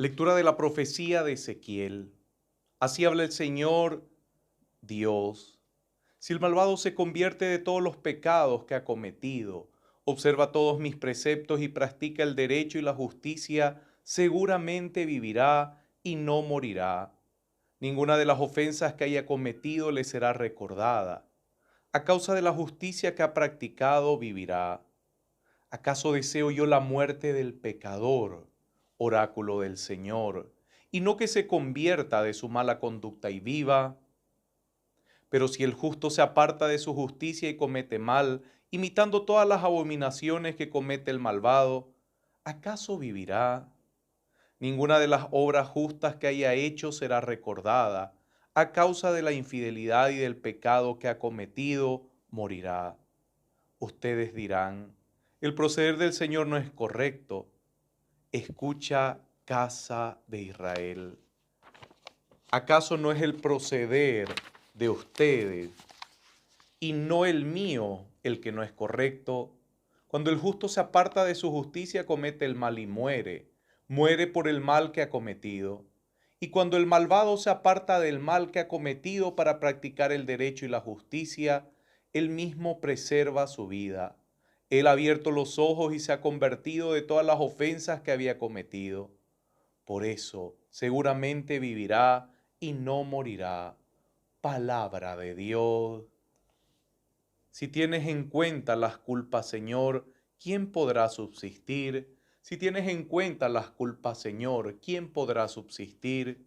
Lectura de la profecía de Ezequiel. Así habla el Señor Dios. Si el malvado se convierte de todos los pecados que ha cometido, observa todos mis preceptos y practica el derecho y la justicia, seguramente vivirá y no morirá. Ninguna de las ofensas que haya cometido le será recordada. A causa de la justicia que ha practicado, vivirá. ¿Acaso deseo yo la muerte del pecador, oráculo del Señor, y no que se convierta de su mala conducta y viva? Pero si el justo se aparta de su justicia y comete mal, imitando todas las abominaciones que comete el malvado, ¿acaso vivirá? Ninguna de las obras justas que haya hecho será recordada. A causa de la infidelidad y del pecado que ha cometido, morirá. Ustedes dirán, el proceder del Señor no es correcto. Escucha, casa de Israel. ¿Acaso no es el proceder de ustedes y no el mío el que no es correcto? Cuando el justo se aparta de su justicia, comete el mal y muere. Muere por el mal que ha cometido. Y cuando el malvado se aparta del mal que ha cometido para practicar el derecho y la justicia, él mismo preserva su vida. Él ha abierto los ojos y se ha convertido de todas las ofensas que había cometido. Por eso seguramente vivirá y no morirá. Palabra de Dios. Si tienes en cuenta las culpas, Señor, ¿quién podrá subsistir? Si tienes en cuenta las culpas, Señor, ¿quién podrá subsistir?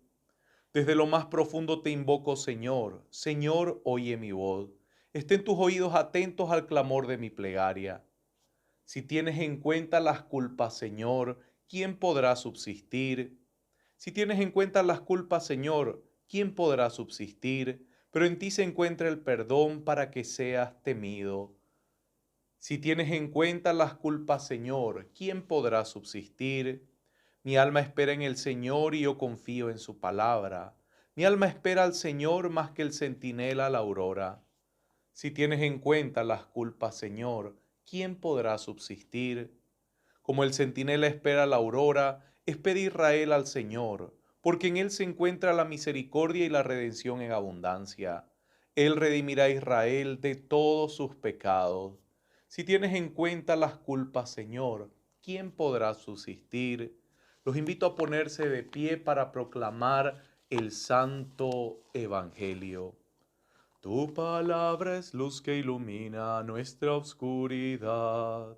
Desde lo más profundo te invoco, Señor. Señor, oye mi voz. Estén tus oídos atentos al clamor de mi plegaria. Si tienes en cuenta las culpas, Señor, ¿quién podrá subsistir? Si tienes en cuenta las culpas, Señor, ¿quién podrá subsistir? Pero en ti se encuentra el perdón para que seas temido. Si tienes en cuenta las culpas, Señor, ¿quién podrá subsistir? Mi alma espera en el Señor y yo confío en su palabra. Mi alma espera al Señor más que el centinela a la aurora. Si tienes en cuenta las culpas, Señor, ¿quién podrá subsistir? Como el centinela espera la aurora, espera Israel al Señor, porque en él se encuentra la misericordia y la redención en abundancia. Él redimirá a Israel de todos sus pecados. Si tienes en cuenta las culpas, Señor, ¿quién podrá subsistir? Los invito a ponerse de pie para proclamar el santo evangelio. Tu palabra es luz que ilumina nuestra oscuridad.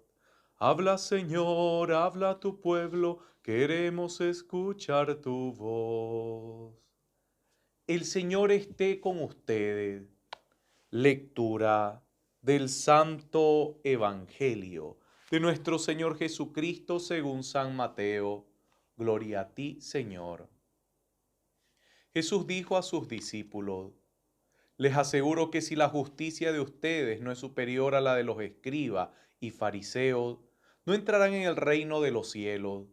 Habla, Señor, habla a tu pueblo, queremos escuchar tu voz. El Señor esté con ustedes. Lectura del Santo Evangelio de nuestro Señor Jesucristo según San Mateo. Gloria a ti, Señor. Jesús dijo a sus discípulos: les aseguro que si la justicia de ustedes no es superior a la de los escribas y fariseos, no entrarán en el reino de los cielos.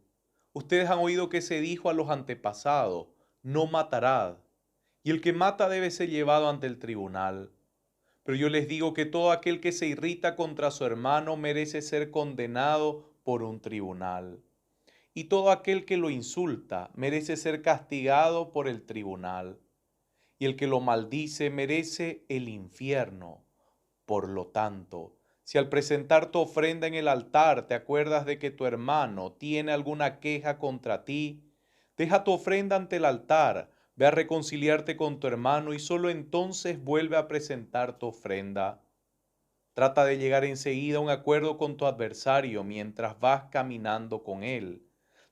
Ustedes han oído que se dijo a los antepasados: no matarás, y el que mata debe ser llevado ante el tribunal. Pero yo les digo que todo aquel que se irrita contra su hermano merece ser condenado por un tribunal. Y todo aquel que lo insulta merece ser castigado por el tribunal. Y el que lo maldice merece el infierno. Por lo tanto, si al presentar tu ofrenda en el altar te acuerdas de que tu hermano tiene alguna queja contra ti, deja tu ofrenda ante el altar, ve a reconciliarte con tu hermano y solo entonces vuelve a presentar tu ofrenda. Trata de llegar enseguida a un acuerdo con tu adversario mientras vas caminando con él.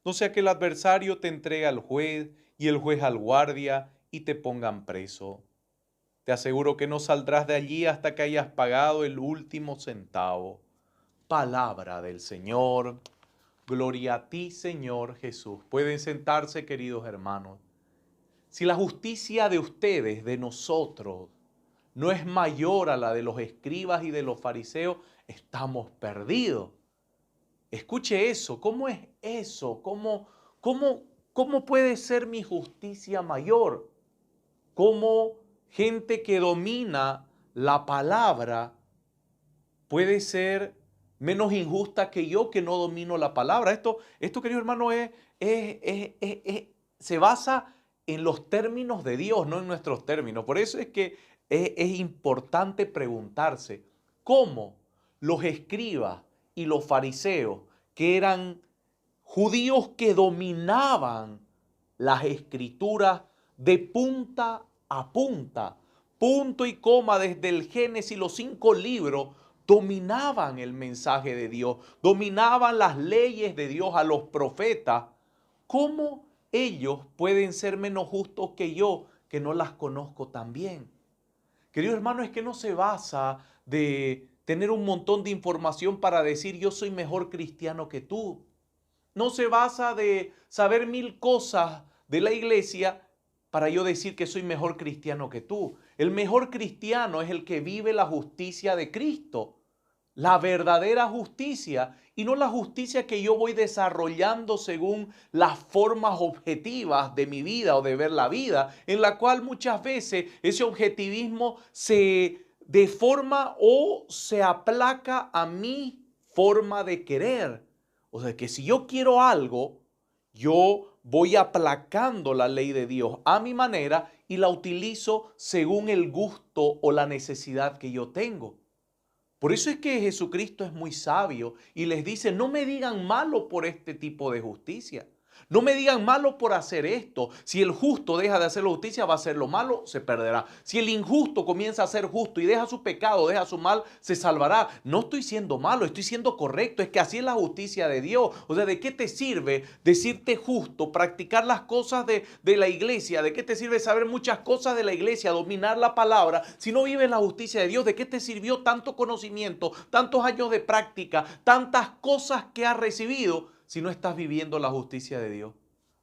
No sea que el adversario te entregue al juez y el juez al guardia y te pongan preso. Te aseguro que no saldrás de allí hasta que hayas pagado el último centavo. Palabra del Señor. Gloria a ti, Señor Jesús. Pueden sentarse, queridos hermanos. Si la justicia de ustedes, de nosotros, no es mayor a la de los escribas y de los fariseos, estamos perdidos. Escuche eso. ¿Cómo es eso? ¿Cómo puede ser mi justicia mayor? ¿Cómo gente que domina la palabra puede ser menos injusta que yo que no domino la palabra? Esto querido hermano, se basa en los términos de Dios, no en nuestros términos. Por eso es que es importante preguntarse cómo los escribas y los fariseos, que eran judíos que dominaban las escrituras de punta a punta, punto y coma desde el Génesis, los 5 libros, dominaban el mensaje de Dios, dominaban las leyes de Dios a los profetas. ¿Cómo ellos pueden ser menos justos que yo, que no las conozco tan bien? Querido hermano, es que no se basa de tener un montón de información para decir yo soy mejor cristiano que tú. No se basa de saber 1000 cosas de la iglesia para yo decir que soy mejor cristiano que tú. El mejor cristiano es el que vive la justicia de Cristo, la verdadera justicia, y no la justicia que yo voy desarrollando según las formas objetivas de mi vida o de ver la vida, en la cual muchas veces ese objetivismo se deforma o se aplaca a mi forma de querer. O sea que si yo quiero algo, yo voy aplacando la ley de Dios a mi manera y la utilizo según el gusto o la necesidad que yo tengo. Por eso es que Jesucristo es muy sabio y les dice, no me digan malo por este tipo de justicia. No me digan malo por hacer esto. Si el justo deja de hacer la justicia, va a hacer lo malo, se perderá. Si el injusto comienza a ser justo y deja su pecado, deja su mal, se salvará. No estoy siendo malo, estoy siendo correcto. Es que así es la justicia de Dios. O sea, ¿de qué te sirve decirte justo, practicar las cosas de la iglesia? ¿De qué te sirve saber muchas cosas de la iglesia, dominar la palabra, si no vives la justicia de Dios? ¿De qué te sirvió tanto conocimiento, tantos años de práctica, tantas cosas que has recibido, si no estás viviendo la justicia de Dios?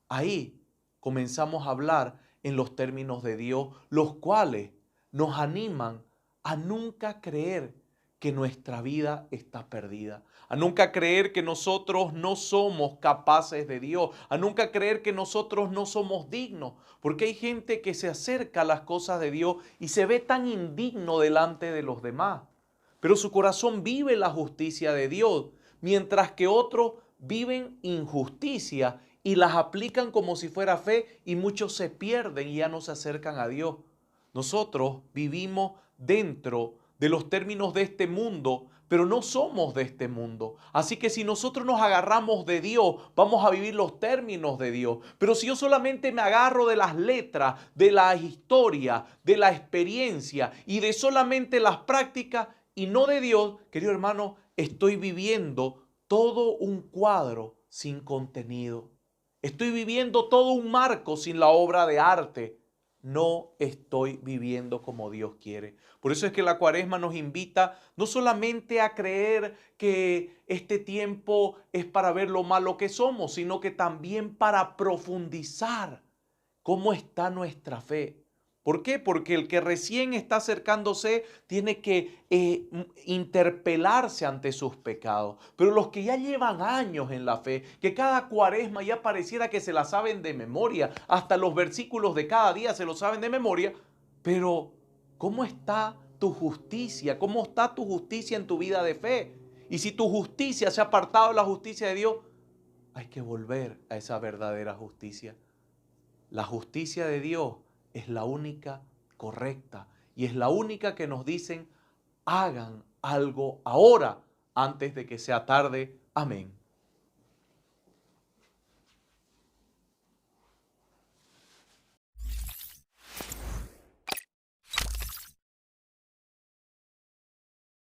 Ahí comenzamos a hablar en los términos de Dios, los cuales nos animan a nunca creer que nuestra vida está perdida, a nunca creer que nosotros no somos capaces de Dios, a nunca creer que nosotros no somos dignos, porque hay gente que se acerca a las cosas de Dios y se ve tan indigno delante de los demás, pero su corazón vive la justicia de Dios, mientras que otros viven injusticia y las aplican como si fuera fe, y muchos se pierden y ya no se acercan a Dios. Nosotros vivimos dentro de los términos de este mundo, pero no somos de este mundo. Así que si nosotros nos agarramos de Dios, vamos a vivir los términos de Dios. Pero si yo solamente me agarro de las letras, de la historia, de la experiencia y de solamente las prácticas y no de Dios, querido hermano, estoy viviendo todo un cuadro sin contenido. Estoy viviendo todo un marco sin la obra de arte. No estoy viviendo como Dios quiere. Por eso es que la Cuaresma nos invita no solamente a creer que este tiempo es para ver lo malo que somos, sino que también para profundizar cómo está nuestra fe. ¿Por qué? Porque el que recién está acercándose tiene que interpelarse ante sus pecados. Pero los que ya llevan años en la fe, que cada cuaresma ya pareciera que se la saben de memoria, hasta los versículos de cada día se los saben de memoria, pero ¿cómo está tu justicia? ¿Cómo está tu justicia en tu vida de fe? Y si tu justicia se ha apartado de la justicia de Dios, hay que volver a esa verdadera justicia. La justicia de Dios es la única correcta y es la única que nos dicen hagan algo ahora antes de que sea tarde. Amén.